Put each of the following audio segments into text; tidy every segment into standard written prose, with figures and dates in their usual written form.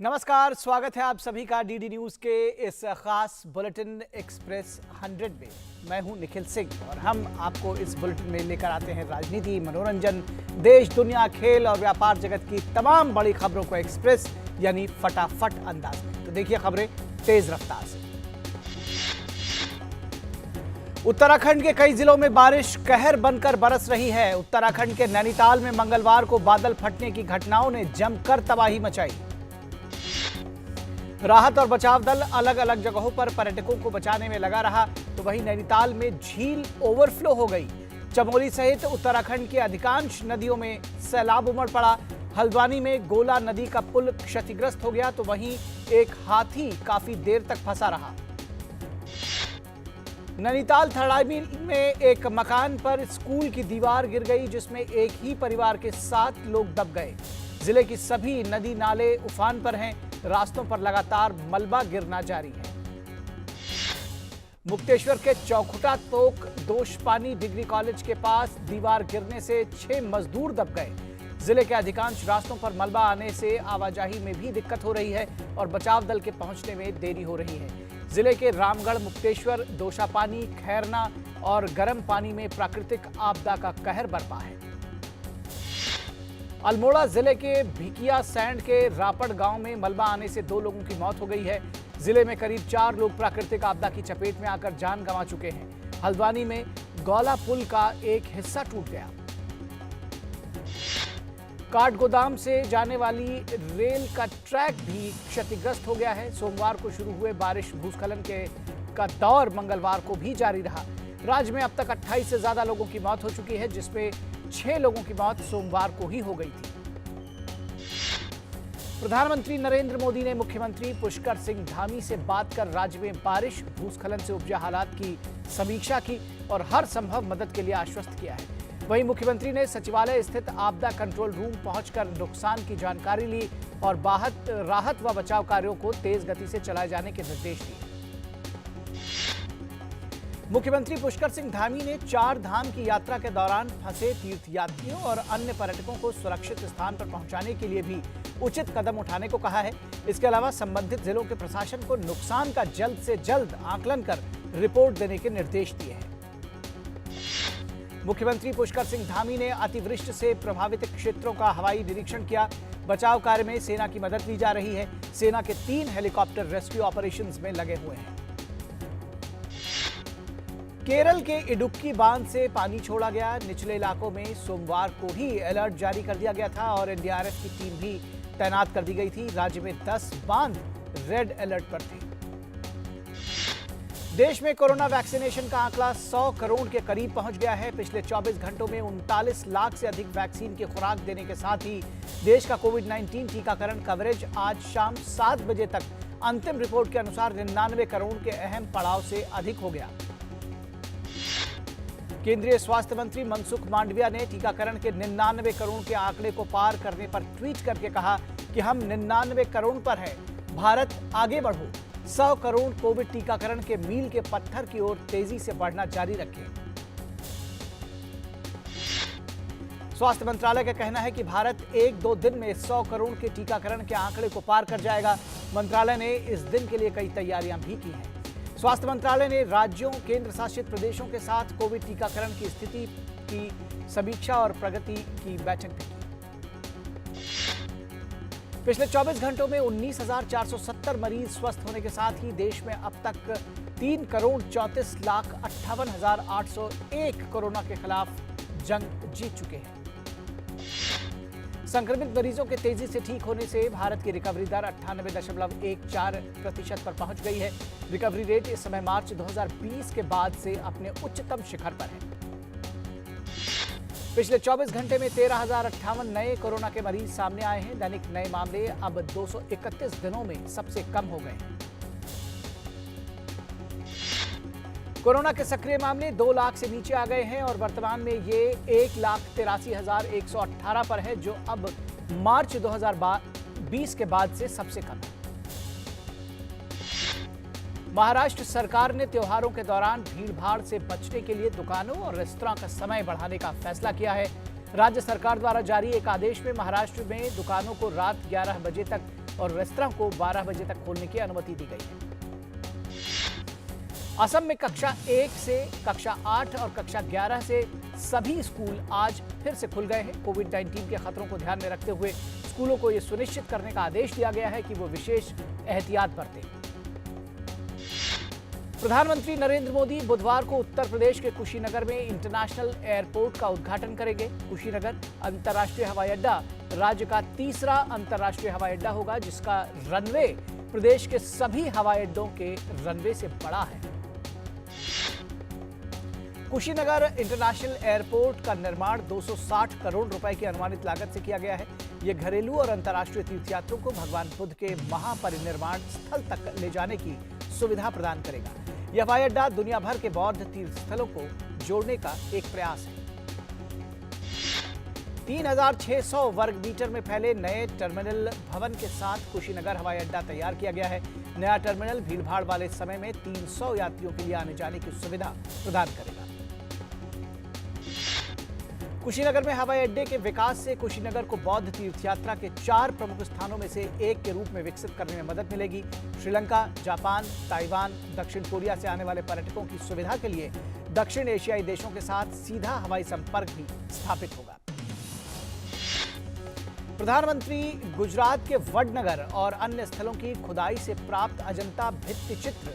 नमस्कार, स्वागत है आप सभी का डीडी न्यूज के इस खास बुलेटिन एक्सप्रेस 100 में। मैं हूं निखिल सिंह और हम आपको इस बुलेटिन में लेकर आते हैं राजनीति, मनोरंजन, देश दुनिया, खेल और व्यापार जगत की तमाम बड़ी खबरों को एक्सप्रेस यानी फटाफट अंदाज में। तो देखिए खबरें तेज रफ्तार से। उत्तराखंड के कई जिलों में बारिश कहर बनकर बरस रही है। उत्तराखंड के नैनीताल में मंगलवार को बादल फटने की घटनाओं ने जमकर तबाही मचाई। राहत और बचाव दल अलग अलग जगहों पर पर्यटकों को बचाने में लगा रहा, तो वहीं नैनीताल में झील ओवरफ्लो हो गई। चमोली सहित उत्तराखंड की अधिकांश नदियों में सैलाब उमड़ पड़ा। हल्द्वानी में गोला नदी का पुल क्षतिग्रस्त हो गया, तो वहीं एक हाथी काफी देर तक फंसा रहा। नैनीताल थड़ामी में एक मकान पर स्कूल की दीवार गिर गई, जिसमें एक ही परिवार के 7 लोग दब गए। जिले की सभी नदी नाले उफान पर हैं। रास्तों पर लगातार मलबा गिरना जारी है। मुक्तेश्वर के चौखुटा तोक दोषपानी डिग्री कॉलेज के पास दीवार गिरने से 6 मजदूर दब गए। जिले के अधिकांश रास्तों पर मलबा आने से आवाजाही में भी दिक्कत हो रही है और बचाव दल के पहुंचने में देरी हो रही है। जिले के रामगढ़, मुक्तेश्वर, दोषापानी, खैरना और गर्म पानी में प्राकृतिक आपदा का कहर बरपा है। अल्मोड़ा जिले के भिकिया सैंड के रापड़ गांव में मलबा आने से 2 लोगों की मौत हो गई है। जिले में करीब 4 लोग प्राकृतिक आपदा की चपेट में आकर जान गंवा चुके हैं। हल्द्वानी में गौला पुल का एक हिस्सा टूट गया। काठगोदाम से जाने वाली रेल का ट्रैक भी क्षतिग्रस्त हो गया है। सोमवार को शुरू हुए बारिश भूस्खलन का दौर मंगलवार को भी जारी रहा। राज्य में अब तक 28 से ज्यादा लोगों की मौत हो चुकी है, जिसमें 6 लोगों की मौत सोमवार को ही हो गई थी। प्रधानमंत्री नरेंद्र मोदी ने मुख्यमंत्री पुष्कर सिंह धामी से बात कर राज्य में बारिश भूस्खलन से उपजे हालात की समीक्षा की और हर संभव मदद के लिए आश्वस्त किया है। वहीं मुख्यमंत्री ने सचिवालय स्थित आपदा कंट्रोल रूम पहुंचकर नुकसान की जानकारी ली और राहत व बचाव कार्यों को तेज गति से चलाए जाने के निर्देश दिए। मुख्यमंत्री पुष्कर सिंह धामी ने 4 धाम की यात्रा के दौरान फंसे तीर्थयात्रियों और अन्य पर्यटकों को सुरक्षित स्थान पर पहुंचाने के लिए भी उचित कदम उठाने को कहा है। इसके अलावा संबंधित जिलों के प्रशासन को नुकसान का जल्द से जल्द आकलन कर रिपोर्ट देने के निर्देश दिए हैं। मुख्यमंत्री पुष्कर सिंह धामी ने अतिवृष्टि से प्रभावित क्षेत्रों का हवाई निरीक्षण किया। बचाव कार्य में सेना की मदद ली जा रही है। सेना के 3 हेलीकॉप्टर रेस्क्यू ऑपरेशंस में लगे हुए हैं। केरल के इडुक्की बांध से पानी छोड़ा गया। निचले इलाकों में सोमवार को ही अलर्ट जारी कर दिया गया था और एनडीआरएफ की टीम भी तैनात कर दी गई थी। राज्य में 10 बांध रेड अलर्ट पर थे। देश में कोरोना वैक्सीनेशन का आंकड़ा 100 करोड़ के करीब पहुंच गया है। पिछले 24 घंटों में 39 लाख से अधिक वैक्सीन की खुराक देने के साथ ही देश का कोविड-19 टीकाकरण कवरेज आज शाम 7 बजे तक अंतिम रिपोर्ट के अनुसार 99 करोड़ के अहम पड़ाव से अधिक हो गया। केंद्रीय स्वास्थ्य मंत्री मनसुख मांडविया ने टीकाकरण के 99 करोड़ के आंकड़े को पार करने पर ट्वीट करके कहा कि हम 99 करोड़ पर हैं। भारत आगे बढ़ो। 100 करोड़ कोविड टीकाकरण के मील के पत्थर की ओर तेजी से बढ़ना जारी रखें। स्वास्थ्य मंत्रालय का कहना है कि भारत 1-2 दिन में 100 करोड़ के टीकाकरण के आंकड़े को पार कर जाएगा। मंत्रालय ने इस दिन के लिए कई तैयारियां भी की हैं। स्वास्थ्य मंत्रालय ने राज्यों, केंद्र शासित प्रदेशों के साथ कोविड टीकाकरण की स्थिति की समीक्षा और प्रगति की बैठक भी की। पिछले 24 घंटों में 19,470 मरीज स्वस्थ होने के साथ ही देश में अब तक 3,34,58,801 कोरोना के खिलाफ जंग जीत चुके हैं। संक्रमित मरीजों के तेजी से ठीक होने से भारत की रिकवरी दर 98.14% पर पहुंच गई है। रिकवरी रेट इस समय मार्च 2020 के बाद से अपने उच्चतम शिखर पर है। पिछले 24 घंटे में 13,058 नए कोरोना के मरीज सामने आए हैं। दैनिक नए मामले अब 231 दिनों में सबसे कम हो गए हैं। कोरोना के सक्रिय मामले 2 लाख से नीचे आ गए हैं और वर्तमान में ये 1,83,118 पर है, जो अब मार्च 2020 के बाद से सबसे कम है। महाराष्ट्र सरकार ने त्योहारों के दौरान भीड़भाड़ से बचने के लिए दुकानों और रेस्तरां का समय बढ़ाने का फैसला किया है। राज्य सरकार द्वारा जारी एक आदेश में महाराष्ट्र में दुकानों को रात 11 बजे तक और रेस्तरां को 12 बजे तक खोलने की अनुमति दी गई है। असम में कक्षा 1 से कक्षा 8 और कक्षा 11 से सभी स्कूल आज फिर से खुल गए हैं। कोविड-19 के खतरों को ध्यान में रखते हुए स्कूलों को यह सुनिश्चित करने का आदेश दिया गया है कि वो विशेष एहतियात बरतें। प्रधानमंत्री नरेंद्र मोदी बुधवार को उत्तर प्रदेश के कुशीनगर में इंटरनेशनल एयरपोर्ट का उद्घाटन करेंगे। कुशीनगर अंतर्राष्ट्रीय हवाई अड्डा राज्य का तीसरा अंतर्राष्ट्रीय हवाई अड्डा होगा, जिसका रनवे प्रदेश के सभी हवाई अड्डों के रनवे से बड़ा है। कुशीनगर इंटरनेशनल एयरपोर्ट का निर्माण 260 करोड़ रुपए की अनुमानित लागत से किया गया है। यह घरेलू और अंतर्राष्ट्रीय तीर्थयात्रियों को भगवान बुद्ध के महापरिनिर्वाण स्थल तक ले जाने की सुविधा प्रदान करेगा। यह हवाई अड्डा दुनिया भर के बौद्ध तीर्थ स्थलों को जोड़ने का एक प्रयास है। 3600 वर्ग मीटर में फैले नए टर्मिनल भवन के साथ कुशीनगर हवाई अड्डा तैयार किया गया है। नया टर्मिनल भीड़भाड़ वाले समय में 300 यात्रियों के लिए आने जाने की सुविधा प्रदान करेगा। कुशीनगर में हवाई अड्डे के विकास से कुशीनगर को बौद्ध तीर्थयात्रा के 4 प्रमुख स्थानों में से एक के रूप में विकसित करने में मदद मिलेगी। श्रीलंका, जापान, ताइवान, दक्षिण कोरिया से आने वाले पर्यटकों की सुविधा के लिए दक्षिण एशियाई देशों के साथ सीधा हवाई संपर्क भी स्थापित होगा। प्रधानमंत्री गुजरात के वडनगर और अन्य स्थलों की खुदाई से प्राप्त अजंता भित्ति चित्र,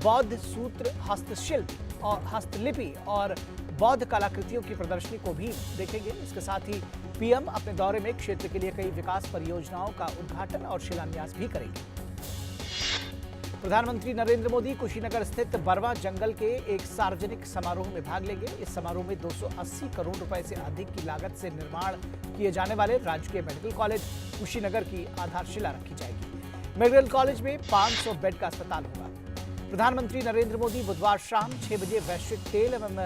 बौद्ध सूत्र हस्तशिल्प और हस्तलिपि और बौद्ध कलाकृतियों की प्रदर्शनी को भी देखेंगे। इसके साथ ही पीएम अपने दौरे में क्षेत्र के लिए कई विकास परियोजनाओं का उद्घाटन और शिलान्यास भी करेंगे। प्रधानमंत्री नरेंद्र मोदी कुशीनगर स्थित बरवा जंगल के एक सार्वजनिक समारोह में भाग लेंगे। इस समारोह में 280 करोड़ रुपए से अधिक की लागत से निर्माण किए जाने वाले राजकीय मेडिकल कॉलेज कुशीनगर की आधारशिला रखी जाएगी। मेडिकल कॉलेज में 500 बेड का अस्पताल होगा। प्रधानमंत्री नरेंद्र मोदी बुधवार शाम 6 बजे वैश्विक तेल एवं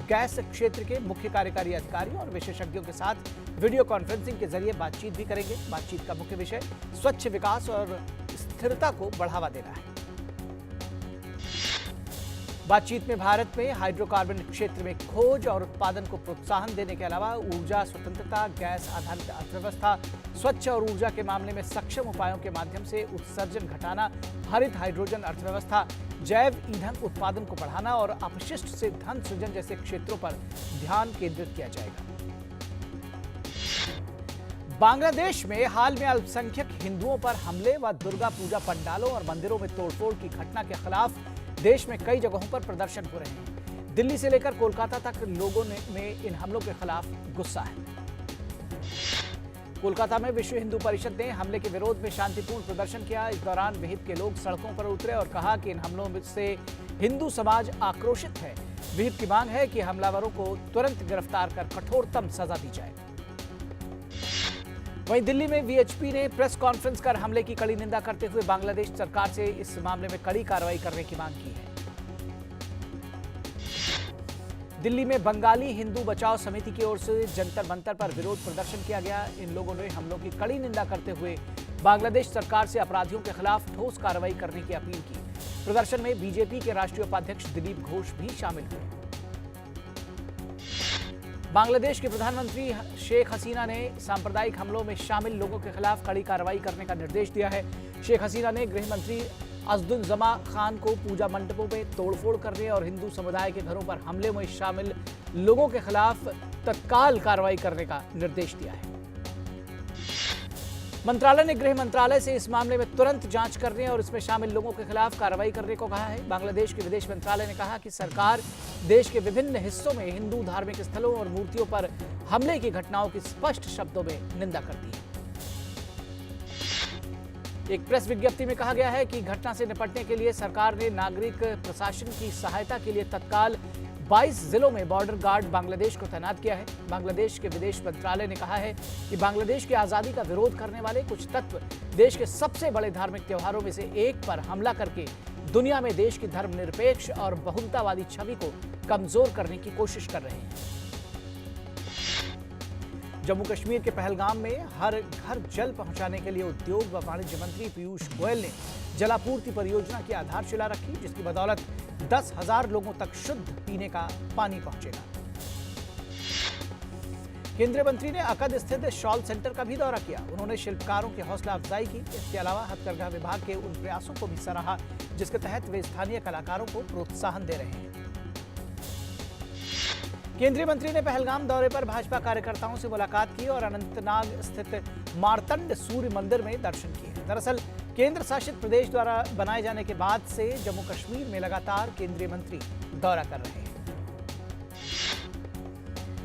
गैस क्षेत्र के मुख्य कार्यकारी अधिकारियों और विशेषज्ञों के साथ वीडियो कॉन्फ्रेंसिंग के जरिए बातचीत भी करेंगे। बातचीत का मुख्य विषय स्वच्छ विकास और स्थिरता को बढ़ावा देना है। बातचीत में भारत में हाइड्रोकार्बन क्षेत्र में खोज और उत्पादन को प्रोत्साहन देने के अलावा ऊर्जा स्वतंत्रता, गैस आधारित अर्थव्यवस्था, स्वच्छ और ऊर्जा के मामले में सक्षम उपायों के माध्यम से उत्सर्जन घटाना, हरित हाइड्रोजन अर्थव्यवस्था, जैव ईंधन उत्पादन को बढ़ाना और अपशिष्ट से धन सृजन जैसे क्षेत्रों पर ध्यान केंद्रित किया जाएगा। बांग्लादेश में हाल में अल्पसंख्यक हिंदुओं पर हमले व दुर्गा पूजा पंडालों और मंदिरों में तोड़फोड़ की घटना के खिलाफ देश में कई जगहों पर प्रदर्शन हो रहे हैं। दिल्ली से लेकर कोलकाता तक लोगों में इन हमलों के खिलाफ गुस्सा है। कोलकाता में विश्व हिंदू परिषद ने हमले के विरोध में शांतिपूर्ण प्रदर्शन किया। इस दौरान विहिप के लोग सड़कों पर उतरे और कहा कि इन हमलों से हिंदू समाज आक्रोशित है। विहिप की मांग है कि हमलावरों को तुरंत गिरफ्तार कर कठोरतम सजा दी जाए। वहीं दिल्ली में वीएचपी ने प्रेस कॉन्फ्रेंस कर हमले की कड़ी निंदा करते हुए बांग्लादेश सरकार से इस मामले में कड़ी कार्रवाई करने की मांग की है। दिल्ली में बंगाली हिंदू बचाओ समिति की ओर से जंतर मंतर पर विरोध प्रदर्शन किया गया। इन लोगों ने हमलों की कड़ी निंदा करते हुए बांग्लादेश सरकार से अपराधियों के खिलाफ ठोस कार्रवाई करने की अपील की। प्रदर्शन में बीजेपी के राष्ट्रीय उपाध्यक्ष दिलीप घोष भी शामिल हुए। बांग्लादेश के प्रधानमंत्री शेख हसीना ने सांप्रदायिक हमलों में शामिल लोगों के खिलाफ कड़ी कार्रवाई करने का निर्देश दिया है। शेख हसीना ने गृह मंत्री असदुज़्ज़मा खान को पूजा मंडपों में तोड़फोड़ करने और हिंदू समुदाय के घरों पर हमले में शामिल लोगों के खिलाफ तत्काल कार्रवाई करने का निर्देश दिया है। मंत्रालय ने गृह मंत्रालय से इस मामले में तुरंत जांच करने और इसमें शामिल लोगों के खिलाफ कार्रवाई करने को कहा है। बांग्लादेश के विदेश मंत्रालय ने कहा कि सरकार देश के विभिन्न हिस्सों में हिंदू धार्मिक स्थलों और मूर्तियों पर हमले की घटनाओं की स्पष्ट शब्दों में निंदा करती है। एक प्रेस विज्ञप्ति में कहा गया है कि घटना से निपटने के लिए सरकार ने नागरिक प्रशासन की सहायता के लिए तत्काल 22 जिलों में बॉर्डर गार्ड बांग्लादेश को तैनात किया है। बांग्लादेश के विदेश मंत्रालय ने कहा है कि बांग्लादेश की आजादी का विरोध करने वाले कुछ तत्व देश के सबसे बड़े धार्मिक त्योहारों में से एक पर हमला करके दुनिया में देश की धर्मनिरपेक्ष और बहुलतावादी छवि को कमजोर करने की कोशिश कर रहे हैं। जम्मू कश्मीर के पहलगाम में हर घर जल पहुंचाने के लिए उद्योग व वाणिज्य मंत्री पीयूष गोयल ने जलापूर्ति परियोजना की आधारशिला रखी, जिसकी बदौलत 10,000 लोगों तक शुद्ध पीने का पानी पहुंचेगा। केंद्रीय मंत्री ने अकद स्थित शॉल सेंटर का भी दौरा किया। उन्होंने शिल्पकारों की हौसला अफजाई की। इसके अलावा हथकरघा विभाग के उन प्रयासों को भी सराहा जिसके तहत वे स्थानीय कलाकारों को प्रोत्साहन दे रहे हैं। केंद्रीय मंत्री ने पहलगाम दौरे पर भाजपा कार्यकर्ताओं से मुलाकात की और अनंतनाग स्थित मार्तंड सूर्य मंदिर में दर्शन किए। दरअसल केंद्र शासित प्रदेश द्वारा बनाए जाने के बाद से जम्मू कश्मीर में लगातार केंद्रीय मंत्री दौरा कर रहे हैं।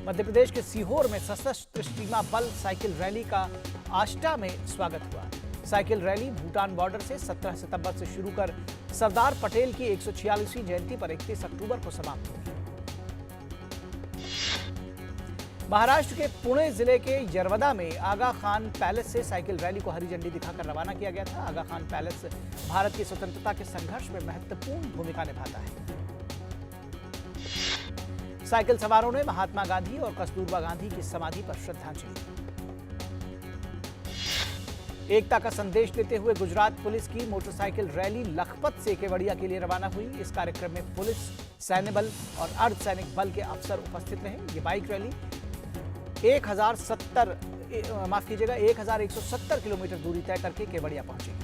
मध्य प्रदेश के सीहोर में सशस्त्र सीमा बल साइकिल रैली का आष्टा में स्वागत हुआ। साइकिल रैली भूटान बॉर्डर से 17 सितंबर से शुरू कर सरदार पटेल की 146वीं जयंती पर 31 अक्टूबर को समाप्त होगी। महाराष्ट्र के पुणे जिले के यरवदा में आगा खान पैलेस से साइकिल रैली को हरी झंडी दिखाकर रवाना किया गया था। आगा खान पैलेस भारत की स्वतंत्रता के संघर्ष में महत्वपूर्ण भूमिका निभाता है। साइकिल सवारों ने महात्मा गांधी और कस्तूरबा गांधी की समाधि पर श्रद्धांजलि दी। एकता का संदेश देते हुए गुजरात पुलिस की मोटरसाइकिल रैली लखपत से केवड़िया के लिए रवाना हुई। इस कार्यक्रम में पुलिस, सैन्य बल और अर्धसैनिक बल के अफसर उपस्थित रहे। ये बाइक रैली 1170 किलोमीटर दूरी तय करके केवड़िया पहुंचेगी।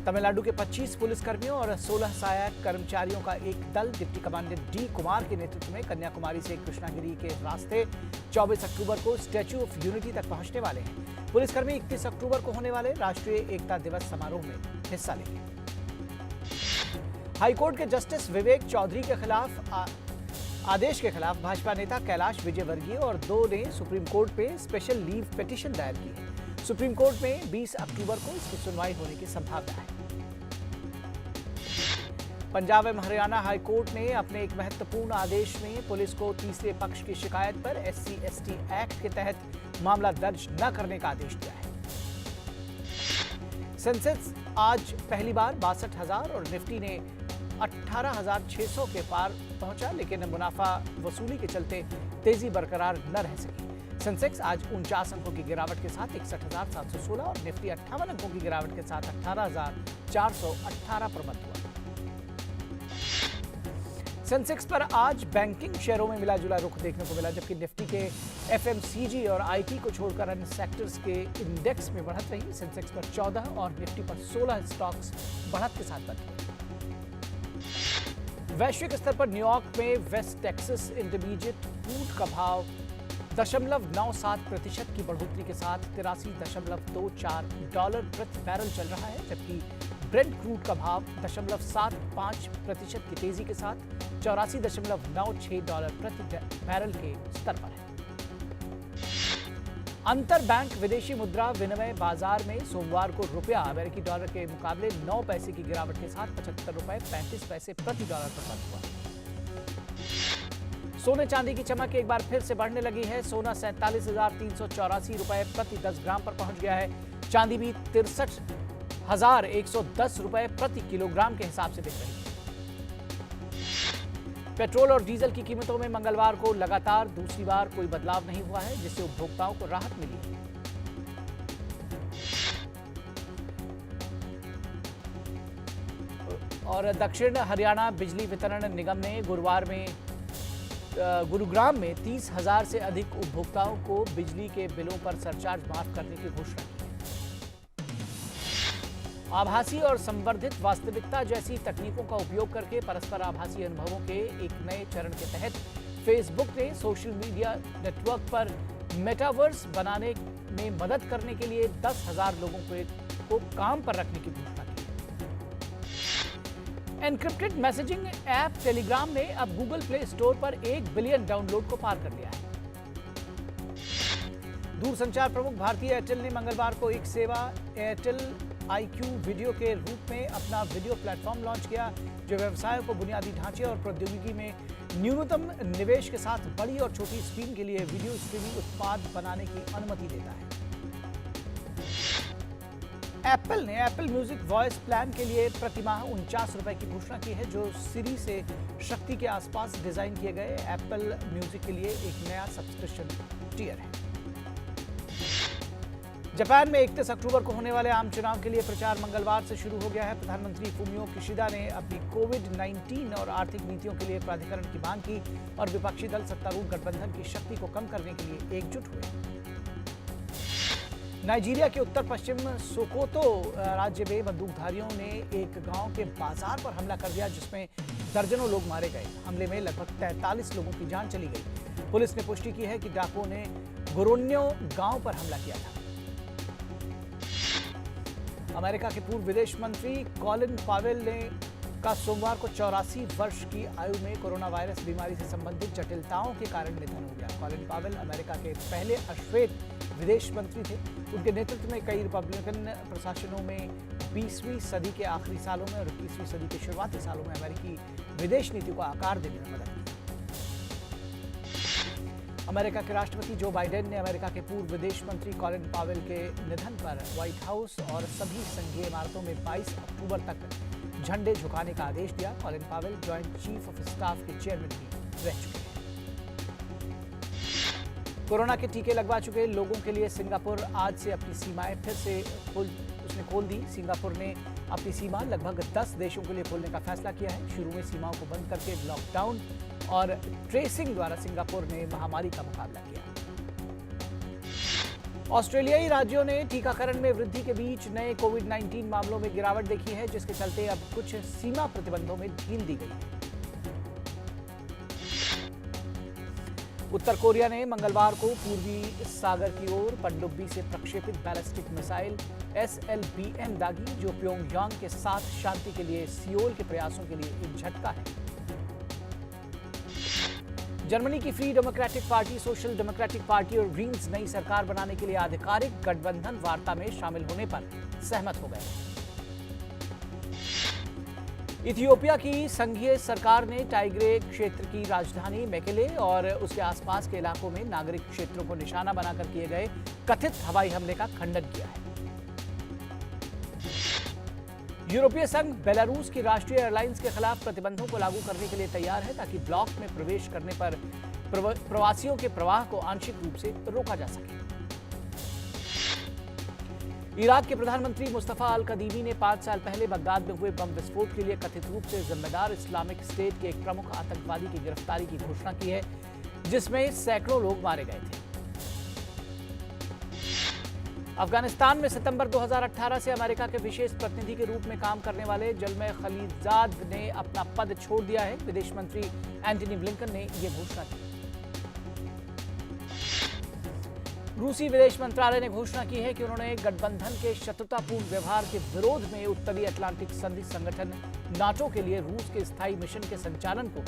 तमिलनाडु के 25 पुलिसकर्मियों और 16 सहायक कर्मचारियों का एक दल डिप्टी कमांडेंट डी कुमार के नेतृत्व में कन्याकुमारी से कृष्णागिरी के रास्ते 24 अक्टूबर को स्टैच्यू ऑफ यूनिटी तक पहुंचने वाले हैं। पुलिसकर्मी 31 अक्टूबर को होने वाले राष्ट्रीय एकता दिवस समारोह में हिस्सा लेंगे। हाईकोर्ट के जस्टिस विवेक चौधरी के खिलाफ आदेश के खिलाफ भाजपा नेता कैलाश विजयवर्गीय और 2 ने सुप्रीम कोर्ट में स्पेशल लीव पिटीशन दायर की है। सुप्रीम कोर्ट में 20 अक्टूबर को इसकी सुनवाई होने की संभावना है। पंजाब एवं हरियाणा हाईकोर्ट ने अपने एक महत्वपूर्ण आदेश में पुलिस को तीसरे पक्ष की शिकायत पर SC/ST एक्ट के तहत मामला दर्ज न करने का आदेश दिया है। सेंसेक्स आज पहली बार 62,000 और निफ्टी ने 18,600 के पार पहुंचा, लेकिन मुनाफा वसूली के चलते तेजी बरकरार न रह सकी। सेंसेक्स आज 49 अंकों की गिरावट के साथ 61,716 और निफ्टी 58 अंकों की गिरावट के साथ 18,418 पर बंद हुआ। सेंसेक्स पर आज बैंकिंग शेयरों में मिला-जुला रुख देखने को मिला, जबकि निफ्टी के FMCG और IT को छोड़कर अन्य सेक्टर्स के इंडेक्स में बढ़त रही। सेंसेक्स पर 14 और निफ्टी पर 16 स्टॉक्स बढ़त के साथ बंद हुए। वैश्विक स्तर पर न्यूयॉर्क में वेस्ट टेक्सास इंटरमीडिएट क्रूड का भाव 0.97% की बढ़ोतरी के साथ $83.24 प्रति बैरल चल रहा है, जबकि ब्रेंट क्रूड का भाव 0.75% की तेजी के साथ $84.96 प्रति बैरल के स्तर पर है। अंतर बैंक विदेशी मुद्रा विनिमय बाजार में सोमवार को रुपया अमेरिकी डॉलर के मुकाबले 9 पैसे की गिरावट के साथ $75.35 प्रति डॉलर पर बंद हुआ। सोने चांदी की चमक एक बार फिर से बढ़ने लगी है। सोना 47,384 रुपए प्रति 10 ग्राम पर पहुंच गया है। चांदी भी 63,110 रुपए प्रति किलोग्राम के हिसाब से बिक रही है। पेट्रोल और डीजल की कीमतों में मंगलवार को लगातार दूसरी बार कोई बदलाव नहीं हुआ है, जिससे उपभोक्ताओं को राहत मिली है। और दक्षिण हरियाणा बिजली वितरण निगम ने गुरुग्राम में 30,000 से अधिक उपभोक्ताओं को बिजली के बिलों पर सरचार्ज माफ करने की घोषणा की है। आभासी और संवर्धित वास्तविकता जैसी तकनीकों का उपयोग करके परस्पर आभासी अनुभवों के एक नए चरण के तहत फेसबुक ने सोशल मीडिया नेटवर्क पर मेटावर्स बनाने में मदद करने के लिए 10,000 लोगों को काम पर रखने की घोषणा की है। एनक्रिप्टेड मैसेजिंग ऐप टेलीग्राम ने अब गूगल प्ले स्टोर पर 1 बिलियन डाउनलोड को पार कर लिया है। दूरसंचार प्रमुख भारती एयरटेल ने मंगलवार को एक सेवा एयरटेल IQ वीडियो के रूप में अपना वीडियो प्लेटफॉर्म लॉन्च किया, जो व्यवसायों को बुनियादी ढांचे और प्रौद्योगिकी में न्यूनतम निवेश के साथ बड़ी और छोटी स्क्रीन के लिए वीडियो स्ट्रीमिंग उत्पाद बनाने की अनुमति देता है। एप्पल ने एप्पल म्यूजिक वॉइस प्लान के लिए प्रतिमाह 49 रुपए की घोषणा की है, जो सिरी से शक्ति के आसपास डिजाइन किए गए एप्पल म्यूजिक के लिए एक नया सब्सक्रिप्शन टियर है। जापान में 31 अक्टूबर को होने वाले आम चुनाव के लिए प्रचार मंगलवार से शुरू हो गया है। प्रधानमंत्री फूमियो किशिदा ने अपनी कोविड-19 और आर्थिक नीतियों के लिए प्राधिकरण की मांग की और विपक्षी दल सत्तारूढ़ गठबंधन की शक्ति को कम करने के लिए एकजुट हुए। नाइजीरिया के उत्तर पश्चिम सोकोतो राज्य में बंदूकधारियों ने एक गांव के बाजार पर हमला कर दिया, जिसमें दर्जनों लोग मारे गए। हमले में लगभग 43 लोगों की जान चली गई। पुलिस ने पुष्टि की है कि डाकुओं ने गोरोन्यो गांव पर हमला किया था। अमेरिका के पूर्व विदेश मंत्री कॉलिन पावेल ने का सोमवार को 84 वर्ष की आयु में कोरोना वायरस बीमारी से संबंधित जटिलताओं के कारण निधन हो गया। कॉलिन पावेल अमेरिका के पहले अश्वेत विदेश मंत्री थे। उनके नेतृत्व में कई रिपब्लिकन प्रशासनों में 20वीं सदी के आखिरी सालों में और 21वीं सदी के शुरुआती सालों में अमेरिकी विदेश नीति को आकार देने में मदद की। अमेरिका के राष्ट्रपति जो बाइडेन ने अमेरिका के पूर्व विदेश मंत्री कॉलिन पावेल के निधन पर व्हाइट हाउस और सभी संघीय इमारतों में 22 अक्टूबर तक झंडे झुकाने का आदेश दिया। Colin Powell joint chief of staff के चेयरमैन भी रह चुके हैं। कोरोना के टीके लगवा चुके लोगों के लिए सिंगापुर आज से अपनी सीमाएं फिर से खोल दी। सिंगापुर ने अपनी सीमा लगभग 10 देशों के लिए खोलने का फैसला किया है। शुरू में सीमाओं को बंद करके लॉकडाउन और ट्रेसिंग द्वारा सिंगापुर ने महामारी का मुकाबला किया। ऑस्ट्रेलियाई राज्यों ने टीकाकरण में वृद्धि के बीच नए कोविड-19 मामलों में गिरावट देखी है, जिसके चलते अब कुछ सीमा प्रतिबंधों में ढील दी गई है। उत्तर कोरिया ने मंगलवार को पूर्वी सागर की ओर पनडुब्बी से प्रक्षेपित बैलिस्टिक मिसाइल SLBM दागी, जो प्योंगयांग के साथ शांति के लिए सियोल के प्रयासों के लिए एक झटका है। जर्मनी की free democratic party, social democratic party और ग्रीन्स नई सरकार बनाने के लिए आधिकारिक गठबंधन वार्ता में शामिल होने पर सहमत हो गए। इथियोपिया की संघीय सरकार ने टाइग्रे क्षेत्र की राजधानी मेकेले और उसके आसपास के इलाकों में नागरिक क्षेत्रों को निशाना बनाकर किए गए कथित हवाई हमले का खंडन किया है। यूरोपीय संघ बेलारूस की राष्ट्रीय एयरलाइंस के खिलाफ प्रतिबंधों को लागू करने के लिए तैयार है, ताकि ब्लॉक में प्रवेश करने पर प्रवासियों के प्रवाह को आंशिक रूप से रोका जा सके। इराक के प्रधानमंत्री मुस्तफा अल कदीमी ने 5 साल पहले बगदाद में हुए बम विस्फोट के लिए कथित रूप से जिम्मेदार इस्लामिक स्टेट के एक प्रमुख आतंकवादी की गिरफ्तारी की घोषणा की है, जिसमें सैकड़ों लोग मारे गए थे। अफगानिस्तान में सितंबर 2018 से अमेरिका के विशेष प्रतिनिधि के रूप में काम करने वाले जलमय खलीलजाद ने अपना पद छोड़ दिया है। विदेश मंत्री एंटनी ब्लिंकन ने यह घोषणा की। रूसी विदेश मंत्रालय ने घोषणा की है कि उन्होंने गठबंधन के शत्रुतापूर्ण व्यवहार के विरोध में उत्तरी अटलांटिक संधि संगठन नाटो के लिए रूस के स्थायी मिशन के संचालन को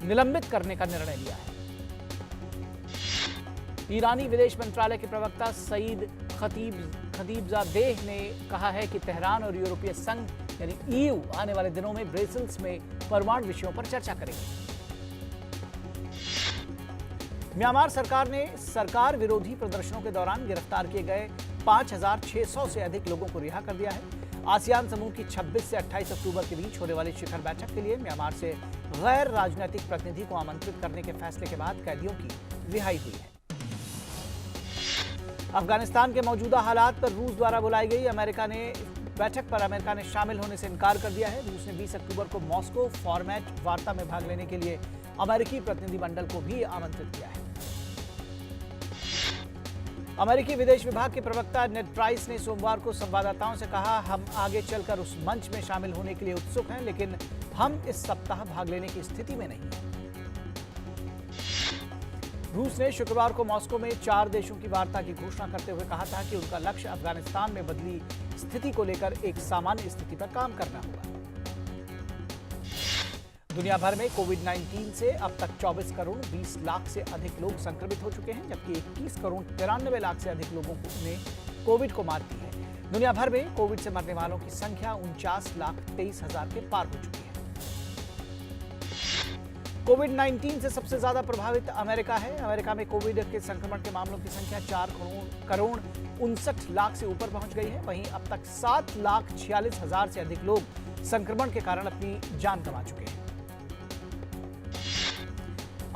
निलंबित करने का निर्णय लिया है। ईरानी विदेश मंत्रालय के प्रवक्ता सईद खतीबजादेह ने कहा है कि तेहरान और यूरोपीय संघ यानी EU आने वाले दिनों में ब्रसेल्स में परमाणु विषयों पर चर्चा करेगी। म्यांमार सरकार ने सरकार विरोधी प्रदर्शनों के दौरान गिरफ्तार किए गए 5,600 से अधिक लोगों को रिहा कर दिया है। आसियान समूह की 26 से 28 अक्टूबर के बीच होने वाली शिखर बैठक के लिए म्यांमार से गैर राजनीतिक प्रतिनिधि को आमंत्रित करने के फैसले के बाद कैदियों की रिहाई हुई है। अफगानिस्तान के मौजूदा हालात पर रूस द्वारा बुलाई गई बैठक पर अमेरिका ने शामिल होने से इनकार कर दिया है। रूस ने 20 अक्टूबर को मॉस्को फॉर्मेट वार्ता में भाग लेने के लिए अमेरिकी प्रतिनिधिमंडल को भी आमंत्रित किया है। अमेरिकी विदेश विभाग के प्रवक्ता नेड प्राइस ने सोमवार को संवाददाताओं से कहा, हम आगे चलकर उस मंच में शामिल होने के लिए उत्सुक हैं, लेकिन हम इस सप्ताह भाग लेने की स्थिति में नहीं हैं। रूस ने शुक्रवार को मॉस्को में 4 देशों की वार्ता की घोषणा करते हुए कहा था कि उनका लक्ष्य अफगानिस्तान में बदली स्थिति को लेकर एक सामान्य स्थिति पर काम करना होगा। दुनिया भर में कोविड-19 से अब तक 24 करोड़ 20 लाख से अधिक लोग संक्रमित हो चुके हैं, जबकि 21 करोड़ 93 लाख से अधिक लोगों ने कोविड को मात दी है। दुनिया भर में कोविड से मरने वालों की संख्या 49,23,000 के पार हो चुकी है। कोविड-19 से सबसे ज्यादा प्रभावित अमेरिका है। अमेरिका में कोविड के संक्रमण के मामलों की संख्या 4 करोड़ 59 लाख से ऊपर पहुंच गई है। वहीं अब तक 7,46,000 से अधिक लोग संक्रमण के कारण अपनी जान गंवा चुके हैं।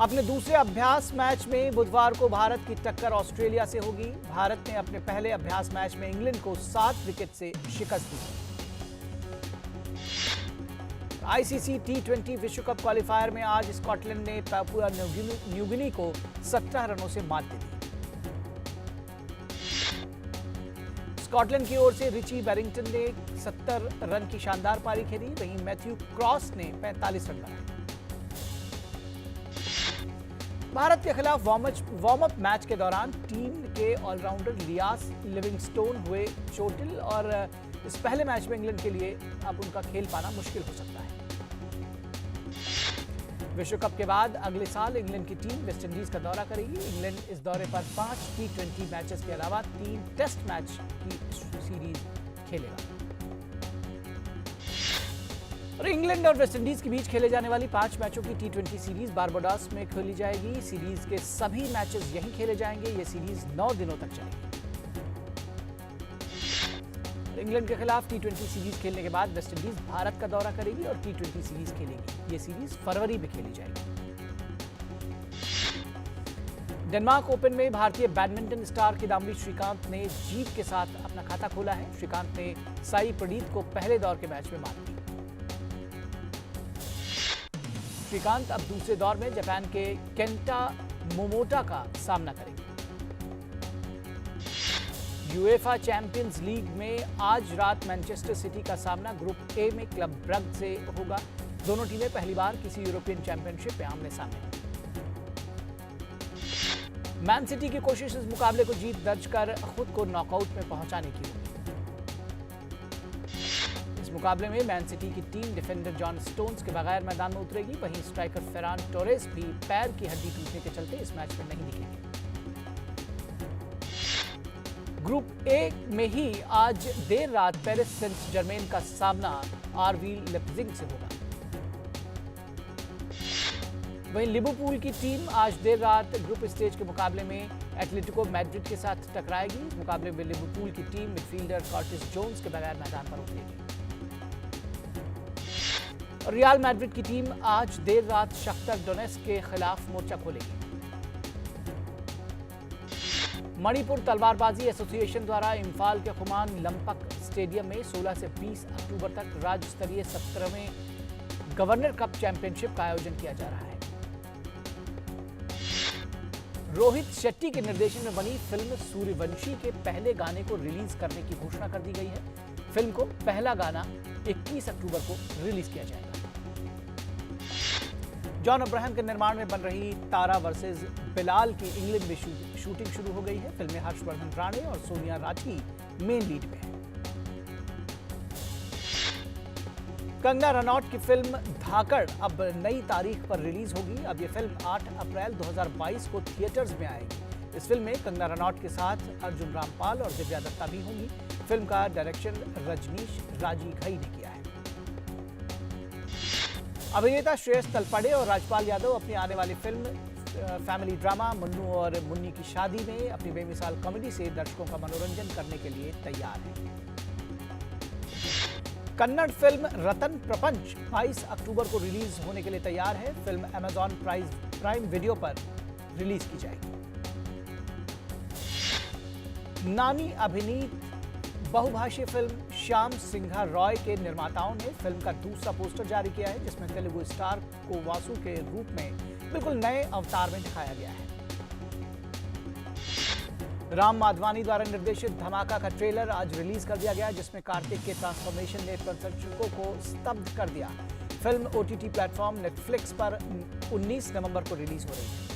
अपने दूसरे अभ्यास मैच में बुधवार को भारत की टक्कर ऑस्ट्रेलिया से होगी। भारत ने अपने पहले अभ्यास मैच में इंग्लैंड को 7 विकेट से शिकस्त दी। आईसीसी टी20 विश्व कप क्वालिफायर में आज स्कॉटलैंड ने पापुआ न्यू गिनी को 17 रनों से मात दे दी। स्कॉटलैंड की ओर से रिची बैरिंगटन ने 70 रन की शानदार पारी खेली, वहीं मैथ्यू क्रॉस ने 45 रन बनाए। भारत के खिलाफ वार्म अप मैच के दौरान टीम के ऑलराउंडर लियास लिविंगस्टोन हुए चोटिल और इस पहले मैच में इंग्लैंड के लिए अब उनका खेल पाना मुश्किल हो सकता है। विश्व कप के बाद अगले साल इंग्लैंड की टीम वेस्टइंडीज का दौरा करेगी। इंग्लैंड इस दौरे पर 5 टी20 मैचेस के अलावा 3 टेस्ट मैच की सीरीज खेलेगा। और इंग्लैंड और वेस्टइंडीज के बीच खेले जाने वाली 5 मैचों की टी20 सीरीज बारबाडोस में खेली जाएगी। सीरीज के सभी मैचेस यहीं खेले जाएंगे। ये सीरीज 9 दिनों तक चलेगी। इंग्लैंड के खिलाफ टी20 सीरीज खेलने के बाद वेस्टइंडीज भारत का दौरा करेगी और टी20 सीरीज खेलेगी। ये सीरीज फरवरी में खेली जाएगी। डेनमार्क ओपन में भारतीय बैडमिंटन स्टार किदाम्बी श्रीकांत ने जीत के साथ अपना खाता खोला है। श्रीकांत ने साई प्रणीत को पहले दौर के मैच में मात दी। श्रीकांत अब दूसरे दौर में जापान के केंटा मोमोटा का सामना करेंगे। यूएफा चैंपियंस लीग में आज रात मैनचेस्टर सिटी का सामना ग्रुप ए में क्लब ब्रग से होगा। दोनों टीमें पहली बार किसी यूरोपियन चैंपियनशिप में आमने सामने होंगी। मैन सिटी की कोशिश इस मुकाबले को जीत दर्ज कर खुद को नॉकआउट में पहुंचाने की होगी। इस मुकाबले में मैन सिटी की टीम डिफेंडर जॉन स्टोन्स के बगैर मैदान में उतरेगी। वहीं स्ट्राइकर फेरान टोरेस भी पैर की हड्डी टूटने के चलते इस मैच में नहीं दिखेंगे। ग्रुप ए में ही आज देर रात पेरिस सेंट जर्मेन का सामना आरबी लाइप्जिग से होगा। वहीं लिवरपूल की टीम आज देर रात ग्रुप स्टेज के मुकाबले में एटलेटिको मैड्रिड के साथ टकराएगी। इस मुकाबले में लिवरपूल की टीम मिडफील्डर कर्टिस जोन्स के बगैर मैदान पर उतरेगी। और रियल मैड्रिड की टीम आज देर रात शख्तर डोनेट्स्क के खिलाफ मोर्चा खोलेगी। मणिपुर तलवारबाजी एसोसिएशन द्वारा इम्फाल के खुमान लंपक स्टेडियम में 16 से 20 अक्टूबर तक राज्य स्तरीय 17वें गवर्नर कप चैंपियनशिप का आयोजन किया जा रहा है। रोहित शेट्टी के निर्देशन में बनी फिल्म सूर्यवंशी के पहले गाने को रिलीज करने की घोषणा कर दी गई है। फिल्म को पहला गाना 21 अक्टूबर को रिलीज किया जाएगा। जॉन अब्राहम के निर्माण में बन रही तारा वर्सेस बिलाल की इंग्लैंड में शूटिंग शुरू हो गई है। फिल्म में हर्षवर्धन राणे और सोनिया राठी मेन लीड में है। कंगना रनौत की फिल्म धाकड़ अब नई तारीख पर रिलीज होगी। अब यह फिल्म 8 अप्रैल 2022 को थिएटर्स में आएगी। इस फिल्म में कंगना रनौत के साथ अर्जुन रामपाल और दिव्या दत्ता भी होंगी। फिल्म का डायरेक्शन रजनीश राजी घई ने किया है। अभिनेता श्रेयस तलपड़े और राजपाल यादव अपनी आने वाली फिल्म फैमिली ड्रामा मुन्नू और मुन्नी की शादी में अपनी बेमिसाल कॉमेडी से दर्शकों का मनोरंजन करने के लिए तैयार हैं। कन्नड़ फिल्म रतन प्रपंच 22 अक्टूबर को रिलीज होने के लिए तैयार है। फिल्म अमेजॉन प्राइम वीडियो पर रिलीज की जाएगी। नानी अभिनीत बहुभाषीय फिल्म श्याम सिंघा रॉय के निर्माताओं ने फिल्म का दूसरा पोस्टर जारी किया है, जिसमें तेलुगु स्टार को वासु के रूप में बिल्कुल नए अवतार में दिखाया गया है। राम माधवानी द्वारा निर्देशित धमाका का ट्रेलर आज रिलीज कर दिया गया, जिसमें कार्तिक के ट्रांसफॉर्मेशन ने प्रदर्शकों को स्तब्ध कर दिया। फिल्म ओटीटी प्लेटफॉर्म नेटफ्लिक्स पर 19 नवंबर को रिलीज हो रही है।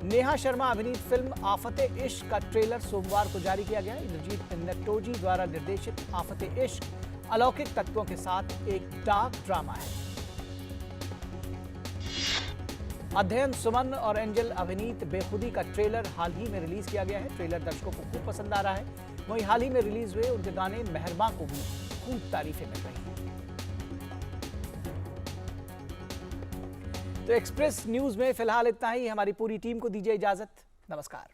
नेहा शर्मा अभिनीत फिल्म आफते इश्क का ट्रेलर सोमवार को जारी किया गया। इंद्रजीत नट्टोजी द्वारा निर्देशित आफते इश्क अलौकिक तत्वों के साथ एक डार्क ड्रामा है। अध्ययन सुमन और एंजल अभिनीत बेखुदी का ट्रेलर हाल ही में रिलीज किया गया है। ट्रेलर दर्शकों को खूब पसंद आ रहा है। वहीं हाल ही में रिलीज हुए उनके गाने मेहरबां को भी खूब तारीफें मिल रही हैं। तो एक्सप्रेस न्यूज में फिलहाल इतना ही। हमारी पूरी टीम को दीजिए इजाजत। नमस्कार।